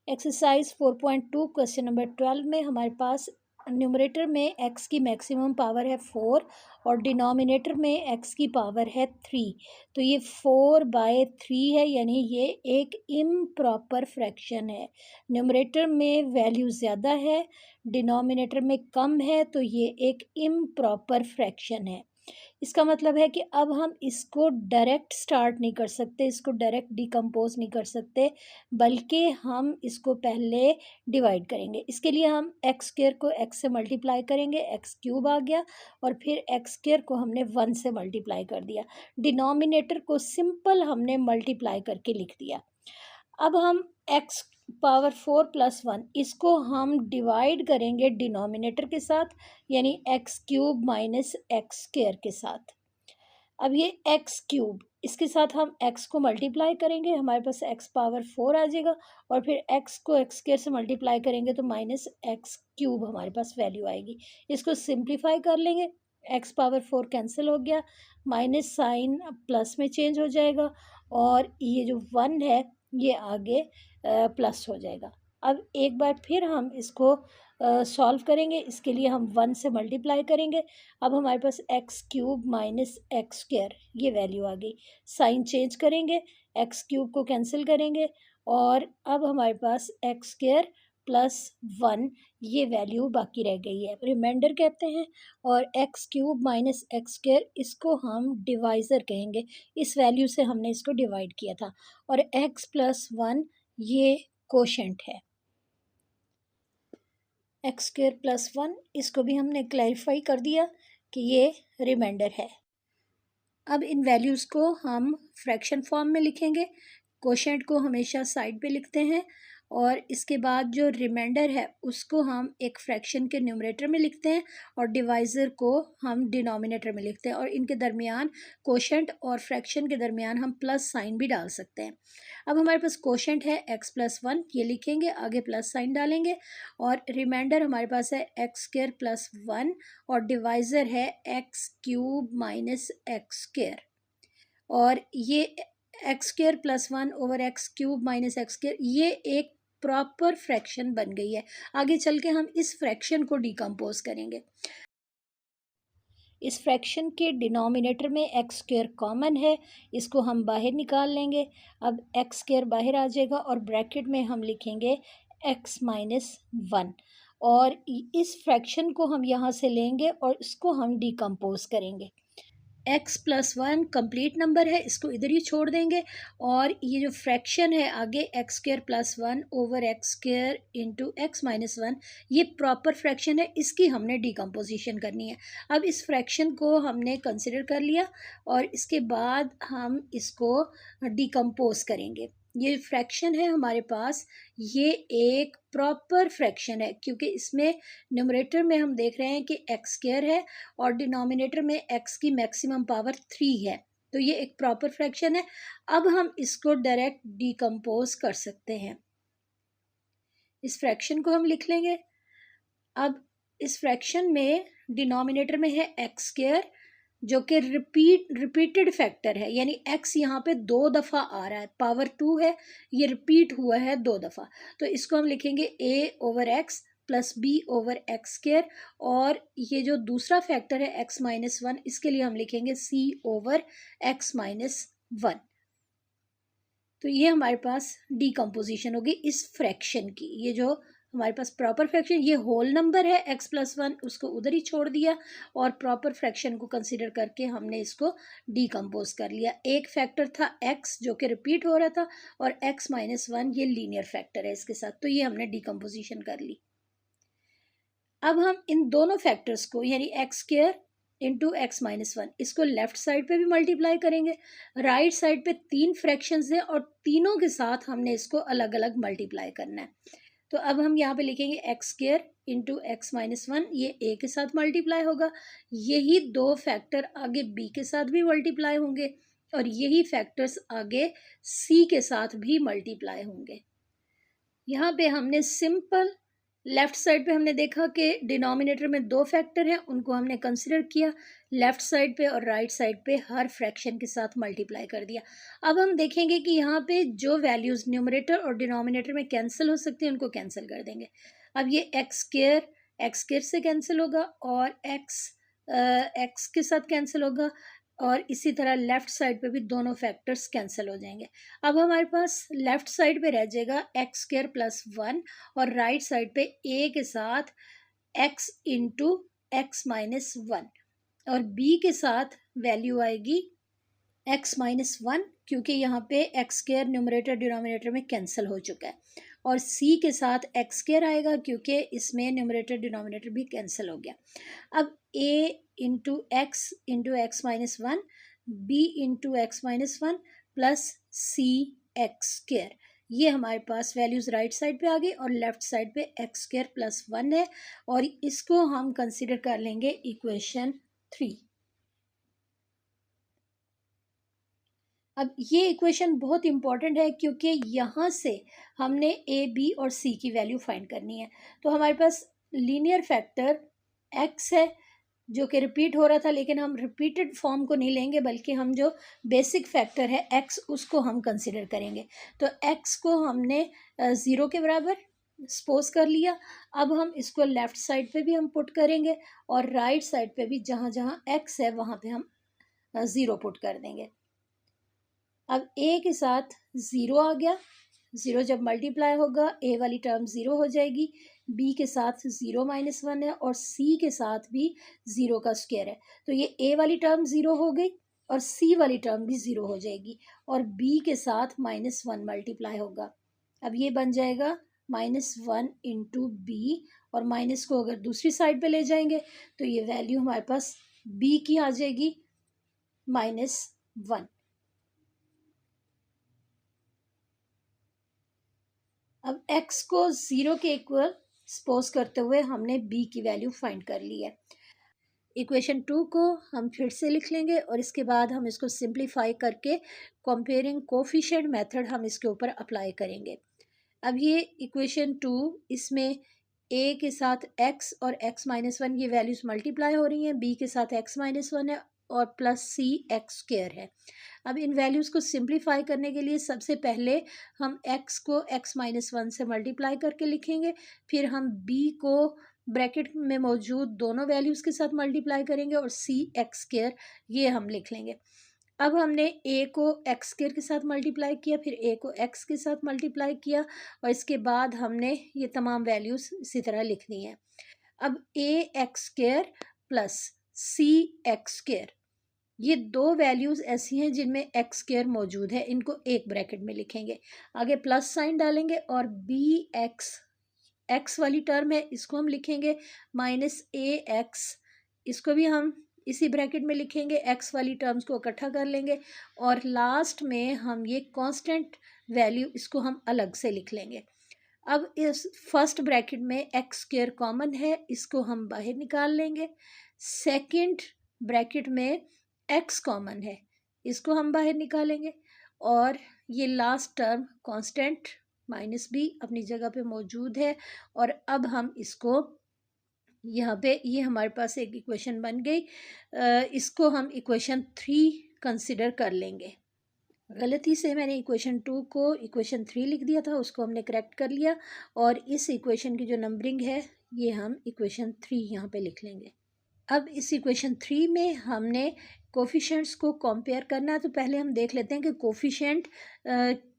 Exercise 4.2 question number 12 में हमारे पास numerator में x की मैक्सिमम पावर है 4 और डिनोमिनेटर में x की पावर है 3। तो ये 4/3 है, यानी ये एक इम्प्रॉपर फ्रैक्शन है। न्यूमरेटर में वैल्यू ज़्यादा है, डिनोमिनेटर में कम है, तो ये एक इम्प्रॉपर फ्रैक्शन है। इसका मतलब है कि अब हम इसको डायरेक्ट स्टार्ट नहीं कर सकते, इसको डायरेक्ट डिकम्पोज नहीं कर सकते, बल्कि हम इसको पहले डिवाइड करेंगे। इसके लिए हम एक्स स्क्वायर को एक्स से मल्टीप्लाई करेंगे, एक्स क्यूब आ गया, और फिर एक्स स्क्वायर को हमने 1 से मल्टीप्लाई कर दिया। डिनोमिनेटर को सिंपल हमने मल्टीप्लाई करके लिख दिया। अब हम एक्स पावर 4 + 1 इसको हम डिवाइड करेंगे डिनोमिनेटर के साथ, यानी x cube minus x square के साथ। अब ये एक्स क्यूब, इसके साथ हम एक्स को मल्टीप्लाई करेंगे, हमारे पास एक्स पावर 4 आ जाएगा, और फिर एक्स को एक्स स्क्वायर से मल्टीप्लाई करेंगे तो माइनस एक्स क्यूब हमारे पास वैल्यू आएगी। इसको सिंप्लीफाई कर लेंगे, एक्स पावर 4 कैंसिल हो गया, माइनस साइन प्लस में चेंज हो जाएगा, और ये जो 1 है ये आगे प्लस हो जाएगा। अब एक बार फिर हम इसको सॉल्व करेंगे, इसके लिए हम 1 से मल्टीप्लाई करेंगे। अब हमारे पास x cube minus x square ये वैल्यू आ गई। साइन चेंज करेंगे, एक्स क्यूब को कैंसिल करेंगे, और अब हमारे पास एक्स स्क्वायर प्लस 1 ये वैल्यू बाकी रह गई है, रिमाइंडर कहते हैं। और x cube minus x square इसको हम डिवाइज़र कहेंगे, इस वैल्यू से हमने इसको डिवाइड किया था, और एक्स प्लस 1 ये कोशेंट है। एक्स स्क्वायर प्लस 1 इसको भी हमने क्लैरिफाई कर दिया कि ये रिमाइंडर है। अब इन वैल्यूज़ को हम फ्रैक्शन फॉर्म में लिखेंगे, कोशेंट को हमेशा साइड पे लिखते हैं, और इसके बाद जो रिमाइंडर है उसको हम एक फ्रैक्शन के न्यूमरेटर में लिखते हैं, और डिवाइज़र को हम डिनोमिनेटर में लिखते हैं, और इनके दरमियान कोशेंट और फ्रैक्शन के दरमियान हम प्लस साइन भी डाल सकते हैं। अब हमारे पास कोशेंट है एक्स प्लस 1, ये लिखेंगे, आगे प्लस साइन डालेंगे, और रिमाइंडर हमारे पास है एक्स स्क्वायर प्लस 1, और डिवाइज़र है x cube minus x square, और ये x square plus 1 over x cube minus x square ये एक प्रॉपर फ्रैक्शन बन गई है। आगे चल के हम इस फ्रैक्शन को डिकम्पोज करेंगे। इस फ्रैक्शन के डिनोमिनेटर में एक्स स्क्वायर कॉमन है, इसको हम बाहर निकाल लेंगे। अब एक्स स्क्वायर बाहर आ जाएगा, और ब्रैकेट में हम लिखेंगे एक्स माइनस 1, और इस फ्रैक्शन को हम यहाँ से लेंगे और इसको हम डिकम्पोज करेंगे। एक्स प्लस 1 कंप्लीट नंबर है, इसको इधर ही छोड़ देंगे, और ये जो फ्रैक्शन है आगे x square plus 1 over x square into x minus 1 ये प्रॉपर फ्रैक्शन है, इसकी हमने डिकम्पोजिशन करनी है। अब इस फ्रैक्शन को हमने कंसिडर कर लिया, और इसके बाद हम इसको डिकम्पोज करेंगे। ये फ्रैक्शन है हमारे पास, ये एक प्रॉपर फ्रैक्शन है, क्योंकि इसमें न्यूमरेटर में हम देख रहे हैं कि एक्स स्क्वायर है, और डिनोमिनेटर में एक्स की मैक्सिमम पावर 3 है, तो ये एक प्रॉपर फ्रैक्शन है। अब हम इसको डायरेक्ट डिकम्पोज कर सकते हैं, इस फ्रैक्शन को हम लिख लेंगे। अब इस फ्रैक्शन में डिनोमिनेटर में है एक्स स्क्वायर, जो कि रिपीटेड फैक्टर है, यानी x यहाँ पे 2 दफ़ा आ रहा है, पावर 2 है, ये रिपीट हुआ है 2 दफ़ा, तो इसको हम लिखेंगे a over x plus b over x square, और ये जो दूसरा फैक्टर है x माइनस 1 इसके लिए हम लिखेंगे c ओवर x माइनस 1। तो ये हमारे पास डिकम्पोजिशन होगी इस फ्रैक्शन की। ये जो हमारे पास प्रॉपर फ्रैक्शन, ये होल नंबर है एक्स प्लस 1, उसको उधर ही छोड़ दिया, और प्रॉपर फ्रैक्शन को कंसीडर करके हमने इसको डिकम्पोज कर लिया। एक फैक्टर था एक्स जो कि रिपीट हो रहा था, और एक्स माइनस 1 ये लीनियर फैक्टर है इसके साथ, तो ये हमने डिकम्पोजिशन कर ली। अब हम इन दोनों फैक्टर्स को, यानी X square into x minus 1 इसको लेफ्ट साइड पे भी मल्टीप्लाई करेंगे। राइट साइड पे 3 फ्रैक्शंस हैं, और तीनों के साथ हमने इसको अलग अलग मल्टीप्लाई करना है। तो अब हम यहाँ पे लिखेंगे x square into x minus 1, ये ए के साथ मल्टीप्लाई होगा, यही 2 फैक्टर आगे बी के साथ भी मल्टीप्लाई होंगे, और यही फैक्टर्स आगे सी के साथ भी मल्टीप्लाई होंगे। यहाँ पे हमने सिंपल लेफ्ट साइड पे हमने देखा कि डिनोमिनेटर में दो फैक्टर हैं, उनको हमने कंसिडर किया लेफ्ट साइड पे, और राइट साइड पे हर फ्रैक्शन के साथ मल्टीप्लाई कर दिया। अब हम देखेंगे कि यहाँ पे जो वैल्यूज़ न्यूमरेटर और डिनोमिनेटर में कैंसिल हो सकती हैं उनको कैंसिल कर देंगे। अब ये एक्स स्केयर से कैंसिल होगा, और एक्स के साथ कैंसिल होगा, और इसी तरह लेफ़्ट साइड पे भी दोनों फैक्टर्स कैंसिल हो जाएंगे। अब हमारे पास लेफ़्ट साइड पे रह जाएगा एक्स स्क्वायर प्लस वन, और राइट साइड पे ए के साथ x into x minus one, और बी के साथ वैल्यू आएगी एक्स माइनस वन, क्योंकि यहाँ पे एक्स स्क्वायर न्यूमरेटर डिनोमिनेटर में कैंसिल हो चुका है, और सी के साथ एक्स स्क्वायर आएगा क्योंकि इसमें न्यूमरेटर डिनोमिनेटर भी कैंसिल हो गया। अब a into x minus one, b into x minus one plus C x square, ये हमारे पास वैल्यूज़ राइट साइड पे आ गई, और लेफ्ट साइड पे एक्स स्क्वायर प्लस वन है, और इसको हम कंसिडर कर लेंगे इक्वेशन 3। अब ये इक्वेशन बहुत इंपॉर्टेंट है क्योंकि यहाँ से हमने ए बी और सी की वैल्यू फाइंड करनी है। तो हमारे पास लीनियर फैक्टर एक्स है जो कि रिपीट हो रहा था, लेकिन हम रिपीटेड फॉर्म को नहीं लेंगे, बल्कि हम जो बेसिक फैक्टर है एक्स उसको हम कंसिडर करेंगे। तो एक्स को हमने ज़ीरो के बराबर सपोज कर लिया। अब हम इसको लेफ़्ट साइड पे भी हम पुट करेंगे, और राइट साइड पे भी जहाँ जहाँ एक्स है वहाँ पे हम ज़ीरो पुट कर देंगे। अब ए के साथ ज़ीरो आ गया, ज़ीरो जब मल्टीप्लाई होगा ए वाली टर्म ज़ीरो हो जाएगी, बी के साथ ज़ीरो माइनस वन है, और सी के साथ भी ज़ीरो का स्क्वायर है, तो ये ए वाली टर्म ज़ीरो हो गई और सी वाली टर्म भी ज़ीरो हो जाएगी, और बी के साथ माइनस वन मल्टीप्लाई होगा। अब ये बन जाएगा माइनस वन इंटू बी, और माइनस को अगर दूसरी साइड पे ले जाएंगे तो ये वैल्यू हमारे पास बी की आ जाएगी माइनस वन। अब x को ज़ीरो के इक्वल सपोज करते हुए हमने b की वैल्यू फाइंड कर ली है। इक्वेशन 2 को हम फिर से लिख लेंगे, और इसके बाद हम इसको सिंप्लीफाई करके कंपेयरिंग कोफिशिएंट मेथड हम इसके ऊपर अप्लाई करेंगे। अब ये इक्वेशन 2, इसमें a के साथ x और x माइनस वन ये वैल्यूज़ मल्टीप्लाई हो रही हैं, b के साथ x माइनस वन है, और प्लस सी एक्स स्क्वायर है। अब इन वैल्यूज़ को सिंप्लीफाई करने के लिए सबसे पहले हम x को x माइनस वन से मल्टीप्लाई करके लिखेंगे, फिर हम b को ब्रैकेट में मौजूद दोनों वैल्यूज़ के साथ मल्टीप्लाई करेंगे, और सी एक्स स्क्वायर ये हम लिख लेंगे। अब हमने a को एक्स स्क्वायर के साथ मल्टीप्लाई किया, फिर a को x के साथ मल्टीप्लाई किया, और इसके बाद हमने ये तमाम वैल्यूज़ इसी तरह लिखनी है। अब a X square plus C x square, ये दो वैल्यूज़ ऐसी हैं जिनमें एक्स स्क्वायर मौजूद है, इनको एक ब्रैकेट में लिखेंगे, आगे प्लस साइन डालेंगे, और बी एक्स वाली टर्म है इसको हम लिखेंगे माइनस ए एक्स, इसको भी हम इसी ब्रैकेट में लिखेंगे, एक्स वाली टर्म्स को इकट्ठा कर लेंगे, और लास्ट में हम ये कांस्टेंट वैल्यू इसको हम अलग से लिख लेंगे। अब इस फर्स्ट ब्रैकेट में एक्स स्क्वायर कॉमन है, इसको हम बाहर निकाल लेंगे। सेकंड ब्रैकेट में एक्स कॉमन है, इसको हम बाहर निकालेंगे, और ये लास्ट टर्म कांस्टेंट माइनस भी अपनी जगह पे मौजूद है, और अब हम इसको यहाँ पे ये हमारे पास एक इक्वेशन बन गई, इसको हम इक्वेशन 3 कंसिडर कर लेंगे। गलती से मैंने इक्वेशन 2 को इक्वेशन 3 लिख दिया था, उसको हमने करेक्ट कर लिया, और इस इक्वेशन की जो नंबरिंग है ये हम इक्वेशन 3 यहाँ पे लिख लेंगे। अब इस इक्वेशन 3 में हमने कोफिशेंट्स को कंपेयर करना है, तो पहले हम देख लेते हैं कि कोफिशेंट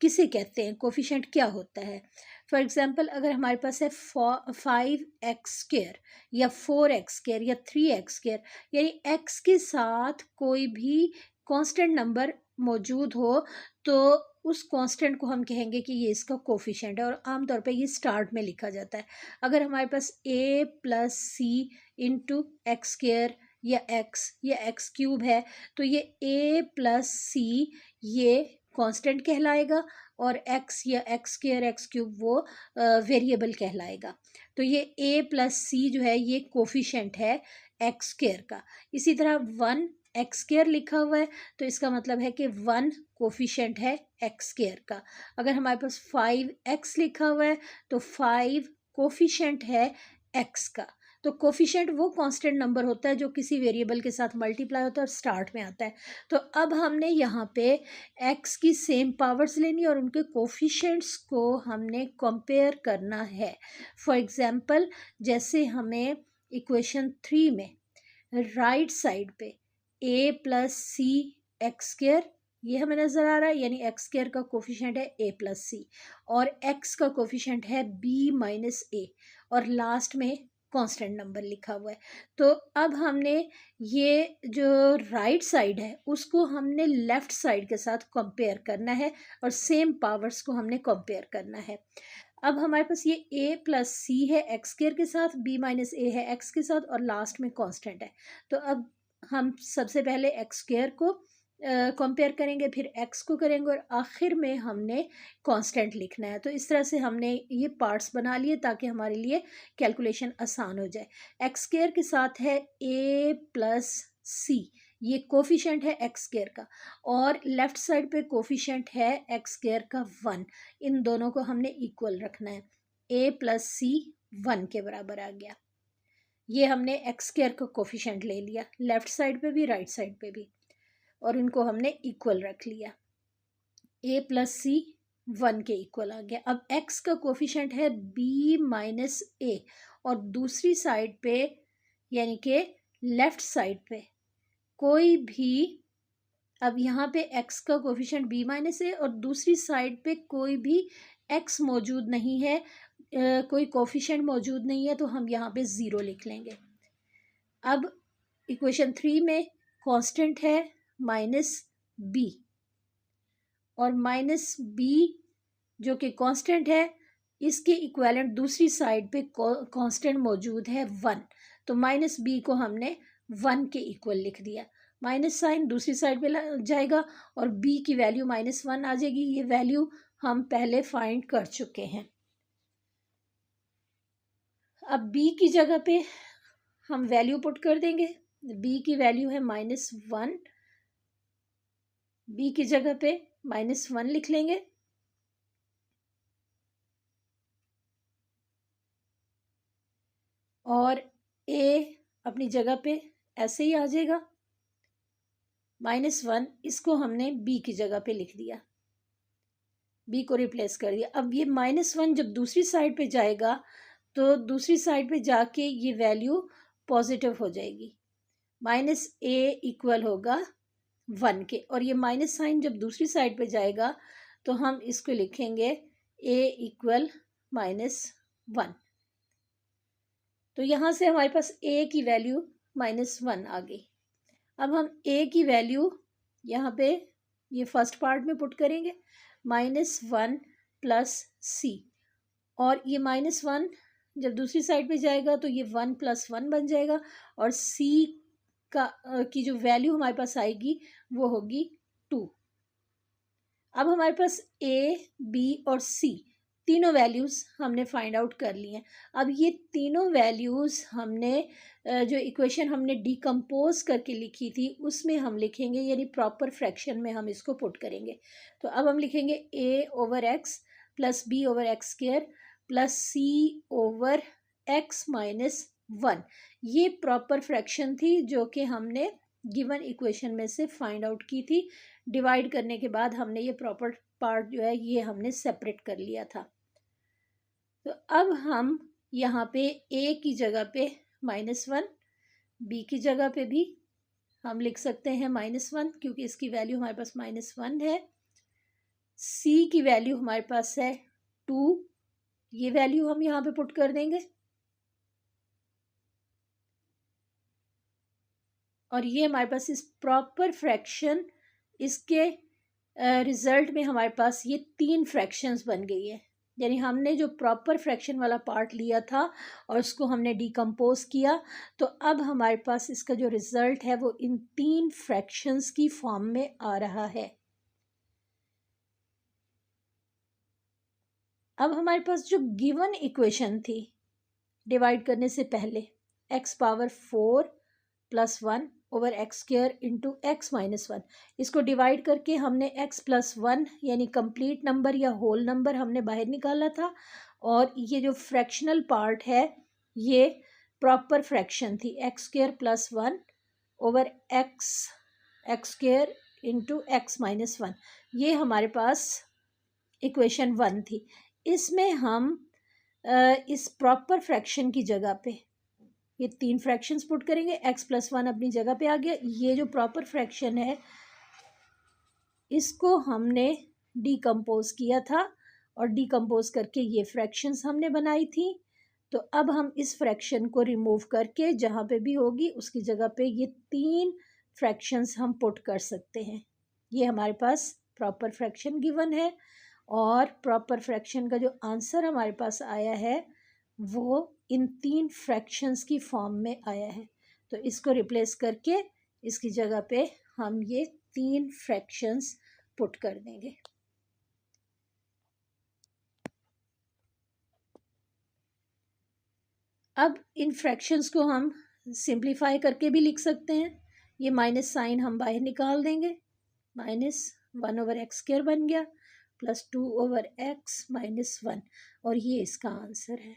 किसे कहते हैं, कोफिशेंट क्या होता है। फॉर एग्जांपल अगर हमारे पास है 5x² या 4x² या 3x², यानी x के साथ कोई भी कांस्टेंट नंबर मौजूद हो, तो उस कांस्टेंट को हम कहेंगे कि ये इसका कोफिशेंट है, और आमतौर पे ये स्टार्ट में लिखा जाता है। अगर हमारे पास a plus C into X square या एक्स क्यूब है, तो ये a प्लस सी ये कांस्टेंट कहलाएगा, और x या एक्स स्क्वायर एक्स क्यूब वो वेरिएबल कहलाएगा। तो ये a प्लस सी जो है ये कोफिशेंट है एक्स स्क्वायर का। इसी तरह 1 एक्स स्क्वायर लिखा हुआ है, तो इसका मतलब है कि 1 कोफिशेंट है एक्स स्क्वायर का। अगर हमारे पास 5x लिखा हुआ है, तो 5 कोफिशिएंट है एक्स का। तो कोफिशिएंट वो कांस्टेंट नंबर होता है जो किसी वेरिएबल के साथ मल्टीप्लाई होता है और स्टार्ट में आता है। तो अब हमने यहाँ पे एक्स की सेम पावर्स लेनी और उनके कोफिशिएंट्स को हमने कंपेयर करना है। फॉर एग्जांपल जैसे हमें इक्वेशन 3 में राइट साइड पे a plus C x square ये हमें नज़र आ रहा है, यानी एक्स स्क्वायर का कोफिशिएंट है a प्लस सी और x का कोफिशिएंट है b माइनस ए और लास्ट में कांस्टेंट नंबर लिखा हुआ है। तो अब हमने ये जो राइट साइड है उसको हमने लेफ़्ट साइड के साथ कंपेयर करना है और सेम पावर्स को हमने कंपेयर करना है। अब हमारे पास ये a प्लस सी है एक्स स्क्वायर के साथ, b माइनस ए है x के साथ और लास्ट में कांस्टेंट है। तो अब हम सबसे पहले एक्स स्क्वायर को कंपेयर करेंगे, फिर x को करेंगे और आखिर में हमने कांस्टेंट लिखना है। तो इस तरह से हमने ये पार्ट्स बना लिए ताकि हमारे लिए कैलकुलेशन आसान हो जाए। एक्स स्क्वायर के साथ है a प्लस सी, ये कोफिशिएंट है एक्स स्क्वायर का और लेफ़्ट साइड पे कोफिशिएंट है एक्स स्क्वायर का 1। इन दोनों को हमने इक्वल रखना है। a प्लस सी 1 के बराबर आ गया। ये हमने एक्स स्क्वायर का कोफिशिएंट ले लिया लेफ़्ट साइड पे भी राइट साइड पे भी और इनको हमने इक्वल रख लिया। a प्लस सी 1 के इक्वल आ गया। अब x का कोफिशिएंट है b माइनस ए और दूसरी साइड पे यानी कि लेफ़्ट साइड पे कोई भी, अब यहाँ पे x का कोफिशिएंट b माइनस ए और दूसरी साइड पे कोई भी x मौजूद नहीं है, कोई कोफिशिएंट मौजूद नहीं है, तो हम यहाँ पे 0 लिख लेंगे। अब इक्वेशन 3 में कांस्टेंट है माइनस b और माइनस b जो कि कांस्टेंट है इसके इक्विवेलेंट दूसरी साइड पे कांस्टेंट मौजूद है 1। तो माइनस b को हमने 1 के इक्वल लिख दिया। माइनस साइन दूसरी साइड पे जाएगा और b की वैल्यू -1 आ जाएगी। ये वैल्यू हम पहले फाइंड कर चुके हैं। अब b की जगह पे हम वैल्यू पुट कर देंगे। b की वैल्यू है -1, b की जगह पे -1 लिख लेंगे और a अपनी जगह पे ऐसे ही आ जाएगा। -1 इसको हमने b की जगह पे लिख दिया, b को रिप्लेस कर दिया। अब ये -1 जब दूसरी साइड पे जाएगा तो दूसरी साइड पे जाके ये वैल्यू पॉजिटिव हो जाएगी। -a इक्वल होगा 1 के और ये माइनस साइन जब दूसरी साइड पे जाएगा तो हम इसको लिखेंगे a इक्वल -1। तो यहाँ से हमारे पास a की वैल्यू -1 आ गई। अब हम a की वैल्यू यहाँ पे ये फर्स्ट पार्ट में पुट करेंगे, -1 प्लस c और ये -1 जब दूसरी साइड पे जाएगा तो ये 1 + 1 बन जाएगा और c का की जो वैल्यू हमारे पास आएगी वो होगी 2। अब हमारे पास a, b और c तीनों वैल्यूज़ हमने फाइंड आउट कर ली हैं। अब ये तीनों वैल्यूज़ हमने जो इक्वेशन हमने डिकम्पोज करके लिखी थी उसमें हम लिखेंगे, यानी प्रॉपर फ्रैक्शन में हम इसको पुट करेंगे। तो अब हम लिखेंगे a/x plus b/x² plus c/x minus 1। ये प्रॉपर फ्रैक्शन थी जो कि हमने गिवन इक्वेशन में से फाइंड आउट की थी। डिवाइड करने के बाद हमने ये प्रॉपर पार्ट जो है ये हमने सेपरेट कर लिया था। तो अब हम यहाँ पे a की जगह पे -1, b की जगह पे भी हम लिख सकते हैं -1 क्योंकि इसकी वैल्यू हमारे पास -1 है। c की वैल्यू हमारे पास है 2, ये वैल्यू हम यहाँ पे पुट कर देंगे और ये हमारे पास इस प्रॉपर फ्रैक्शन इसके रिज़ल्ट में हमारे पास ये 3 फ्रैक्शंस बन गई है। यानी हमने जो प्रॉपर फ्रैक्शन वाला पार्ट लिया था और उसको हमने डिकम्पोज किया, तो अब हमारे पास इसका जो रिज़ल्ट है वो इन 3 फ्रैक्शंस की फॉर्म में आ रहा है। अब हमारे पास जो गिवन इक्वेशन थी डिवाइड करने से पहले x⁴ + 1/x² इंटू x - 1, इसको डिवाइड करके हमने x + 1 यानी कंप्लीट नंबर या होल नंबर हमने बाहर निकाला था और ये जो फ्रैक्शनल पार्ट है ये प्रॉपर फ्रैक्शन थी, x square plus 1 over x square into x minus 1, ये हमारे पास इक्वेशन 1 थी। इसमें हम इस प्रॉपर फ्रैक्शन की जगह पे ये 3 फ्रैक्शंस पुट करेंगे, एक्स प्लस 1 अपनी जगह पे आ गया। ये जो प्रॉपर फ्रैक्शन है इसको हमने डीकम्पोज किया था और डीकम्पोज करके ये फ्रैक्शंस हमने बनाई थी। तो अब हम इस फ्रैक्शन को रिमूव करके जहाँ पे भी होगी उसकी जगह पे ये 3 फ्रैक्शंस हम पुट कर सकते हैं। ये हमारे पास प्रॉपर फ्रैक्शन गिवन है और प्रॉपर फ्रैक्शन का जो आंसर हमारे पास आया है वो इन 3 फ्रैक्शंस की फॉर्म में आया है। तो इसको रिप्लेस करके इसकी जगह पे हम ये 3 फ्रैक्शंस पुट कर देंगे। अब इन फ्रैक्शंस को हम सिंप्लीफाई करके भी लिख सकते हैं। ये माइनस साइन हम बाहर निकाल देंगे, -1 ओवर एक्स स्क्वायर बन गया प्लस 2 ओवर एक्स माइनस 1 और ये इसका आंसर है।